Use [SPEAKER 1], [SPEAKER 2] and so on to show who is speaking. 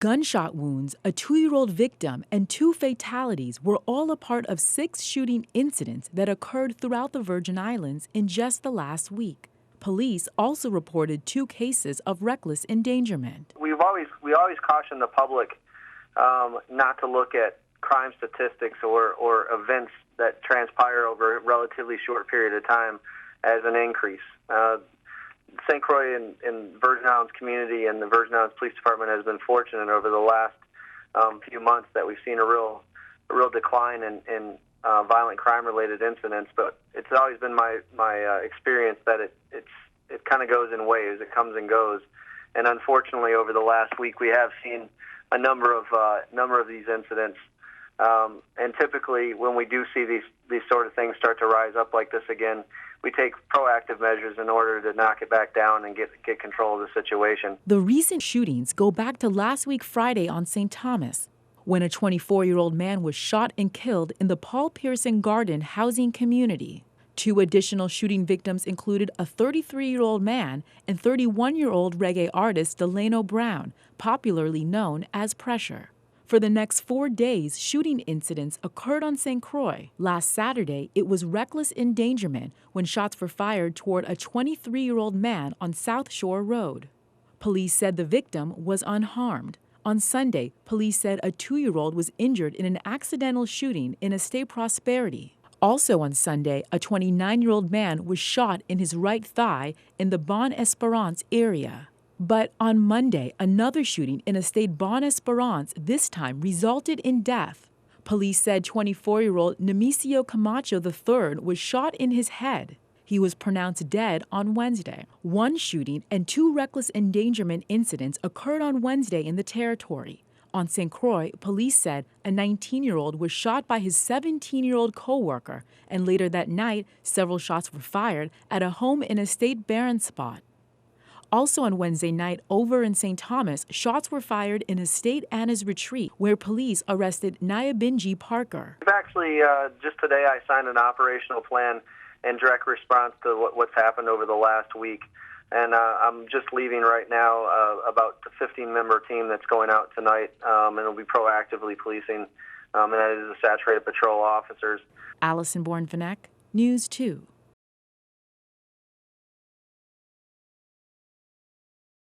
[SPEAKER 1] Gunshot wounds, a 2-year-old victim, and 2 fatalities were all a part of 6 shooting incidents that occurred throughout the Virgin Islands in just the last week. Police also reported 2 cases of reckless endangerment.
[SPEAKER 2] We always caution the public not to look at crime statistics or events that transpire over a relatively short period of time as an increase. St. Croix and Virgin Islands community and the Virgin Islands Police Department has been fortunate over the last few months that we've seen a real decline in violent crime-related incidents. But it's always been my experience that it kind of goes in waves. It comes and goes. And unfortunately, over the last week, we have seen a number of these incidents. And typically, when we do see these sort of things start to rise up like this again, we take proactive measures in order to knock it back down and get control of the situation.
[SPEAKER 1] The recent shootings go back to last week Friday on St. Thomas, when a 24-year-old man was shot and killed in the Paul Pearson Garden housing community. 2 additional shooting victims included a 33-year-old man and 31-year-old reggae artist Delano Brown, popularly known as Pressure. For the next 4 days, shooting incidents occurred on St. Croix. Last Saturday, it was reckless endangerment when shots were fired toward a 23-year-old man on South Shore Road. Police said the victim was unharmed. On Sunday, police said a 2-year-old was injured in an accidental shooting in Estate Prosperity. Also on Sunday, a 29-year-old man was shot in his right thigh in the Bon Esperance area. But on Monday, another shooting in Estate Bon Esperance this time resulted in death. Police said 24-year-old Nemesio Camacho III was shot in his head. He was pronounced dead on Wednesday. 1 shooting and 2 reckless endangerment incidents occurred on Wednesday in the territory. On St. Croix, police said a 19-year-old was shot by his 17-year-old co-worker, and later that night, several shots were fired at a home in Estate Barron Spot. Also on Wednesday night, over in St. Thomas, shots were fired in Estate Anna's Retreat, where police arrested Nyabinji Parker.
[SPEAKER 2] Actually, just today I signed an operational plan in direct response to what's happened over the last week. And I'm just leaving right now about the 15-member team that's going out tonight, and it'll be proactively policing, and that is the saturated patrol officers.
[SPEAKER 1] Allison Bourne-Vanek, News 2.